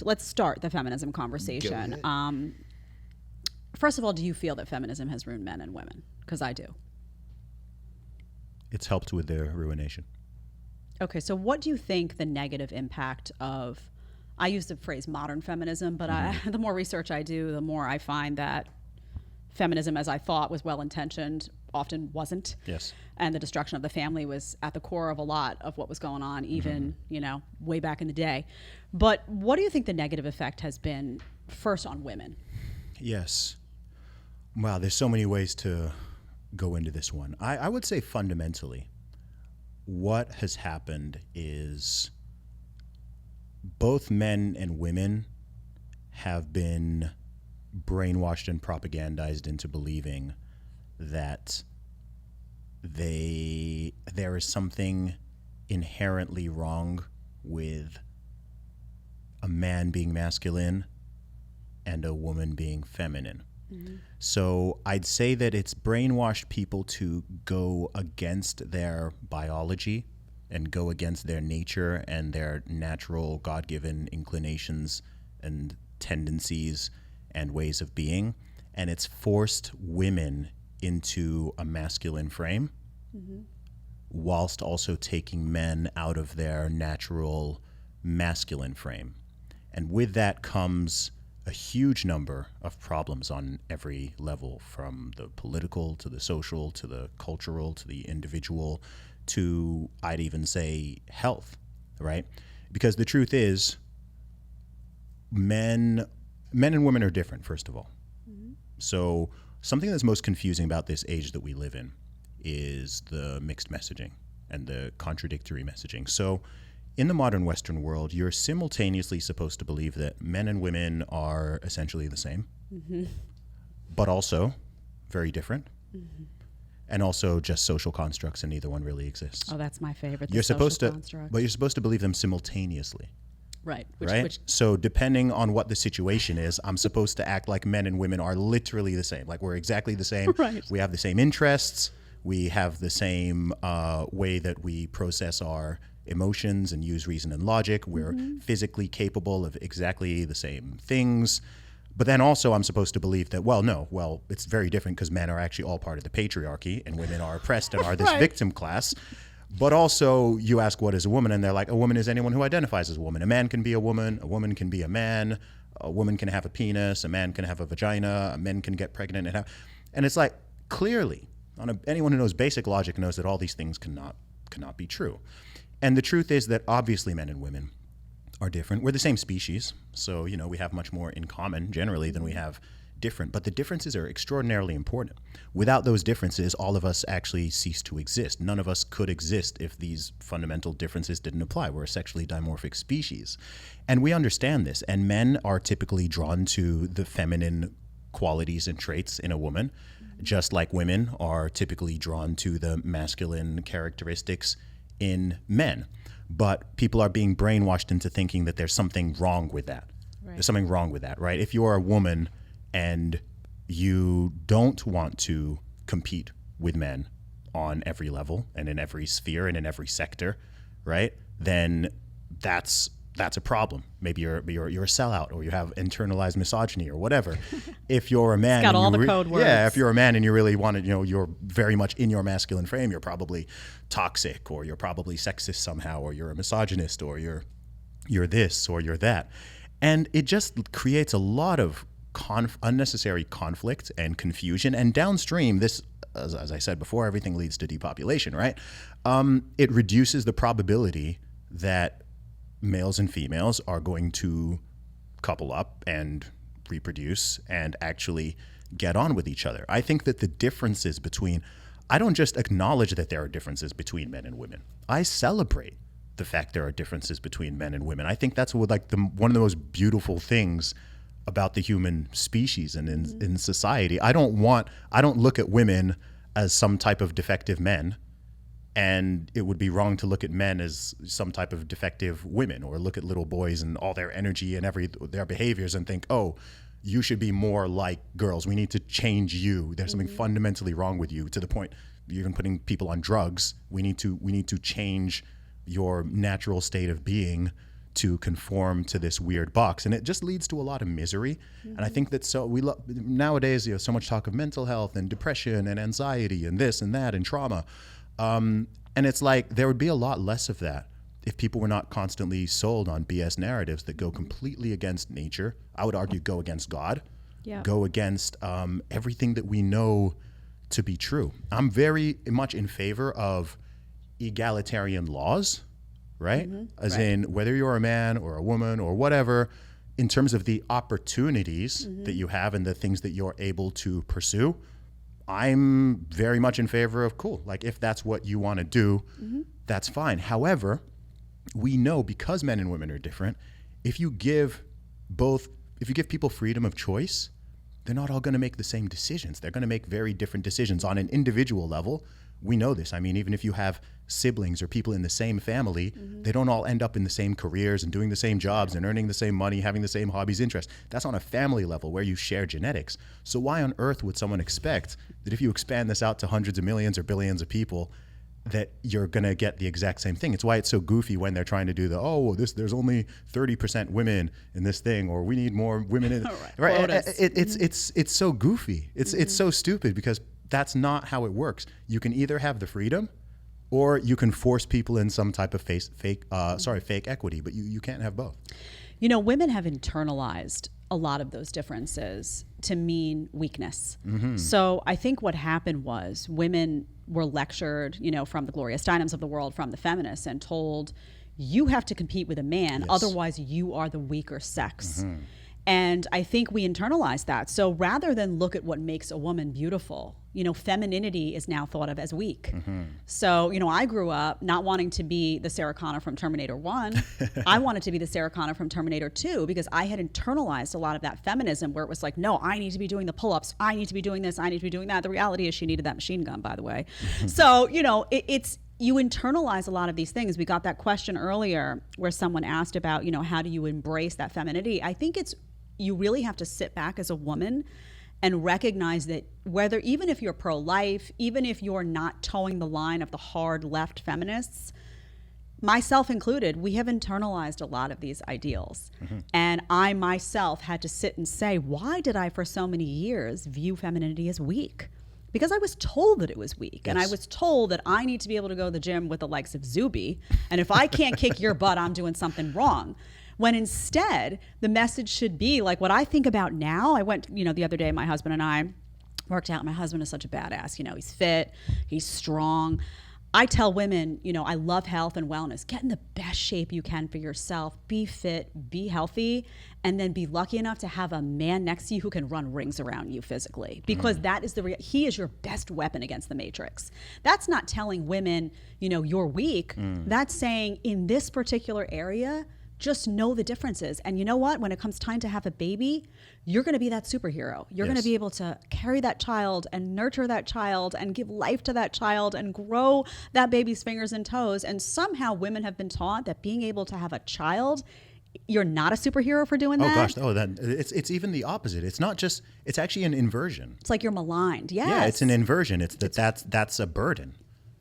let's start the feminism conversation. First of all, do you feel that feminism has ruined men and women? Because I do. It's helped with their ruination. Okay, so what do you think the negative impact of, I use the phrase modern feminism, but the more research I do, the more I find that feminism, as I thought was well-intentioned, often wasn't. Yes. And the destruction of the family was at the core of a lot of what was going on, even, way back in the day. But what do you think the negative effect has been, first on women? Yes. Wow, there's so many ways to go into this one. I would say fundamentally, what has happened is both men and women have been brainwashed and propagandized into believing that there is something inherently wrong with a man being masculine and a woman being feminine. Mm-hmm. So I'd say that it's brainwashed people to go against their biology and go against their nature and their natural God-given inclinations and tendencies and ways of being. And it's forced women into a masculine frame, whilst also taking men out of their natural masculine frame. And with that comes a huge number of problems on every level, from the political to the social to the cultural to the individual to, I'd even say, health, right? Because the truth is, men and women are different, first of all. Mm-hmm. So something that's most confusing about this age that we live in is the mixed messaging and the contradictory messaging. So in the modern Western world, you're simultaneously supposed to believe that men and women are essentially the same, but also very different, and also just social constructs, and neither one really exists. Oh, that's my favorite. You're supposed to, but you're supposed to believe them simultaneously. Right. So depending on what the situation is, I'm supposed to act like men and women are literally the same. Like we're exactly the same. Right. We have the same interests. We have the same way that we process our emotions and use reason and logic. We're physically capable of exactly the same things. But then also I'm supposed to believe that, it's very different because men are actually all part of the patriarchy and women are oppressed and are this victim class. But also you ask, what is a woman? And they're like, a woman is anyone who identifies as a woman. A man can be a woman can be a man, a woman can have a penis, a man can have a vagina, a man can get pregnant. And it's like, clearly, anyone who knows basic logic knows that all these things cannot be true. And the truth is that obviously men and women are different. We're the same species, so we have much more in common generally than we have different. But the differences are extraordinarily important. Without those differences, all of us actually cease to exist. None of us could exist if these fundamental differences didn't apply. We're a sexually dimorphic species. And we understand this. And men are typically drawn to the feminine qualities and traits in a woman, just like women are typically drawn to the masculine characteristics in men. But people are being brainwashed into thinking that there's something wrong with that. Right. There's something wrong with that, right? If you're a woman and you don't want to compete with men on every level and in every sphere and in every sector, right? Then that's a problem. Maybe you're a sellout, or you have internalized misogyny or whatever. If you're a man, it's got all the code words. Yeah, if you're a man and you really want to, you're very much in your masculine frame, you're probably toxic, or you're probably sexist somehow, or you're a misogynist, or you're this or you're that. And it just creates a lot of unnecessary conflict and confusion. And downstream, this, as I said before, everything leads to depopulation, right? It reduces the probability that males and females are going to couple up and reproduce and actually get on with each other. I think that the differences I don't just acknowledge that there are differences between men and women. I celebrate the fact there are differences between men and women. I think that's one of the most beautiful things about the human species and in society. I don't look at women as some type of defective men. And it would be wrong to look at men as some type of defective women, or look at little boys and all their energy and their behaviors and think, oh, you should be more like girls. We need to change you. There's something fundamentally wrong with you, to the point you're even putting people on drugs. We need to change your natural state of being to conform to this weird box, and it just leads to a lot of misery. And I think that nowadays, so much talk of mental health and depression and anxiety and this and that and trauma, and it's like there would be a lot less of that if people were not constantly sold on BS narratives that go completely against nature. I would argue go against God, go against everything that we know to be true. I'm very much in favor of egalitarian laws, right? As in whether you're a man or a woman or whatever, in terms of the opportunities that you have and the things that you're able to pursue, I'm very much in favor of cool. Like if that's what you want to do, that's fine. However, we know because men and women are different, if you give people freedom of choice, they're not all going to make the same decisions. They're going to make very different decisions on an individual level. We know this. I mean, even if you have siblings or people in the same family, they don't all end up in the same careers and doing the same jobs and earning the same money, having the same hobbies, interests. That's on a family level where you share genetics. So why on earth would someone expect that if you expand this out to hundreds of millions or billions of people, that you're going to get the exact same thing? It's why it's so goofy when they're trying to do there's only 30% women in this thing, or we need more women in right. It's so goofy. It's so stupid because that's not how it works. You can either have the freedom or you can force people in some type of fake equity, but you can't have both. You know, women have internalized a lot of those differences to mean weakness. So I think what happened was women were lectured, from the Gloria Steinems of the world, from the feminists, and told, you have to compete with a man, otherwise you are the weaker sex. And I think we internalize that. So rather than look at what makes a woman beautiful, femininity is now thought of as weak. So, I grew up not wanting to be the Sarah Connor from Terminator 1. I wanted to be the Sarah Connor from Terminator 2 because I had internalized a lot of that feminism where it was like, no, I need to be doing the pull-ups. I need to be doing this. I need to be doing that. The reality is she needed that machine gun, by the way. So, you internalize a lot of these things. We got that question earlier where someone asked about, how do you embrace that femininity? I think you really have to sit back as a woman and recognize that even if you're pro-life, even if you're not towing the line of the hard left feminists, myself included, we have internalized a lot of these ideals. And I myself had to sit and say, why did I for so many years view femininity as weak? Because I was told that it was weak. And I was told that I need to be able to go to the gym with the likes of Zuby. And if I can't kick your butt, I'm doing something wrong. When instead, the message should be like what I think about now. I went, the other day, my husband and I worked out. My husband is such a badass. He's fit, he's strong. I tell women, I love health and wellness. Get in the best shape you can for yourself. Be fit, be healthy, and then be lucky enough to have a man next to you who can run rings around you physically. Because that is he is your best weapon against the matrix. That's not telling women, you're weak. That's saying in this particular area, just know the differences. And you know what? When it comes time to have a baby, you're going to be that superhero. You're going to be able to carry that child and nurture that child and give life to that child and grow that baby's fingers and toes. And somehow women have been taught that being able to have a child, you're not a superhero for doing that. Oh gosh, it's even the opposite. It's not just, it's actually an inversion. It's like you're maligned. Yes. Yeah, it's an inversion. That's a burden,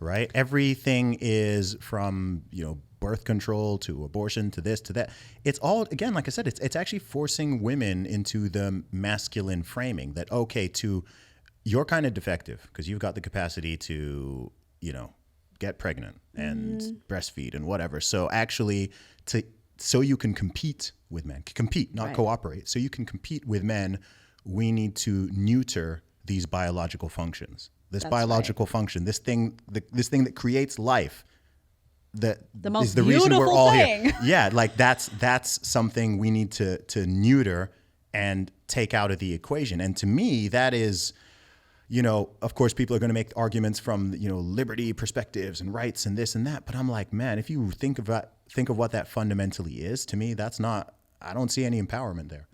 right? Everything is from, birth control to abortion to this to that. It's all, again, like I said, it's actually forcing women into the masculine framing that, you're kind of defective because you've got the capacity to, get pregnant and breastfeed and whatever. So actually so you can compete with men, not cooperate. So you can compete with men, we need to neuter these biological functions. This biological function, this thing that creates life, that the most is the reason we're all thing. Here. Yeah, like that's something we need to neuter and take out of the equation. And to me, that is, of course, people are going to make arguments from liberty perspectives and rights and this and that. But I'm like, man, if you think of what that fundamentally is, to me, that's not. I don't see any empowerment there.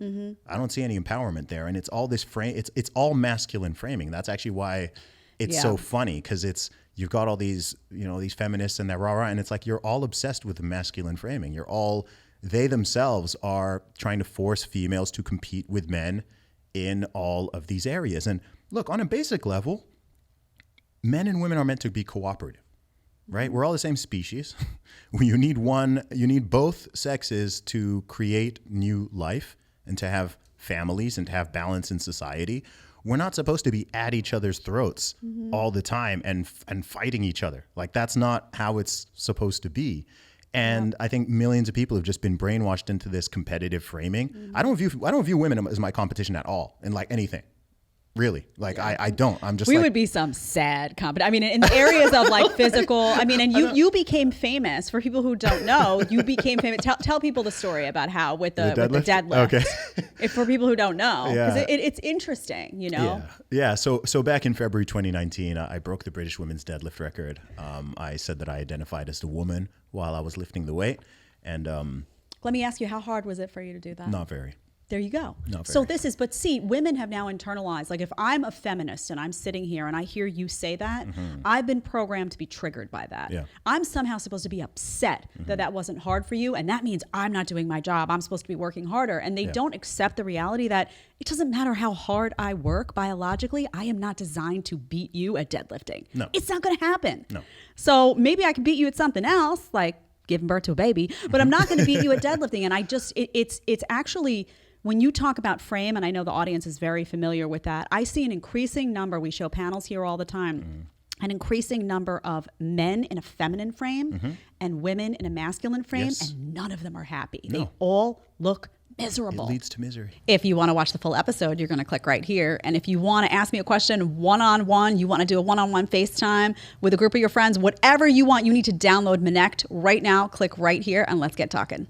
I don't see any empowerment there, and it's all this frame. It's all masculine framing. That's actually why it's so funny because you've got all these, these feminists and that rah-rah, and it's like you're all obsessed with the masculine framing. They themselves are trying to force females to compete with men in all of these areas. And look, on a basic level, men and women are meant to be cooperative. right? We're all the same species. You need both sexes to create new life and to have families and to have balance in society. We're not supposed to be at each other's throats all the time and fighting each other. Like, that's not how it's supposed to be. And I think millions of people have just been brainwashed into this competitive framing. I don't view women as my competition at all in like anything. Really, like I don't. I'm just. We would be some sad company. I mean, in the areas of like physical. I mean, and you became famous. For people who don't know, you became famous. Tell people the story about how with the deadlift. Okay. If for people who don't know, because Yeah. it's interesting, you know. Yeah. So back in February 2019, I broke the British women's deadlift record. I said that I identified as a woman while I was lifting the weight, and Let me ask you, how hard was it for you to do that? not very. There you go. Not So very. but see, women have now internalized, like if I'm a feminist and I'm sitting here and I hear you say that, I've been programmed to be triggered by that. Yeah. I'm somehow supposed to be upset that wasn't hard for you. And that means I'm not doing my job. I'm supposed to be working harder. And they don't accept the reality that it doesn't matter how hard I work biologically. I am not designed to beat you at deadlifting. No. It's not going to happen. No. So maybe I can beat you at something else, like giving birth to a baby, but I'm not going to beat you at deadlifting. And I just, it's actually, when you talk about frame, and I know the audience is very familiar with that, I see an increasing number, we show panels here all the time, an increasing number of men in a feminine frame and women in a masculine frame, Yes. and none of them are happy. No. They all look It miserable. leads to misery. If you want to watch the full episode, you're going to click right here. And if you want to ask me a question one-on-one, you want to do a one-on-one FaceTime with a group of your friends, whatever you want, you need to download Connect right now. Click right here and let's get talking.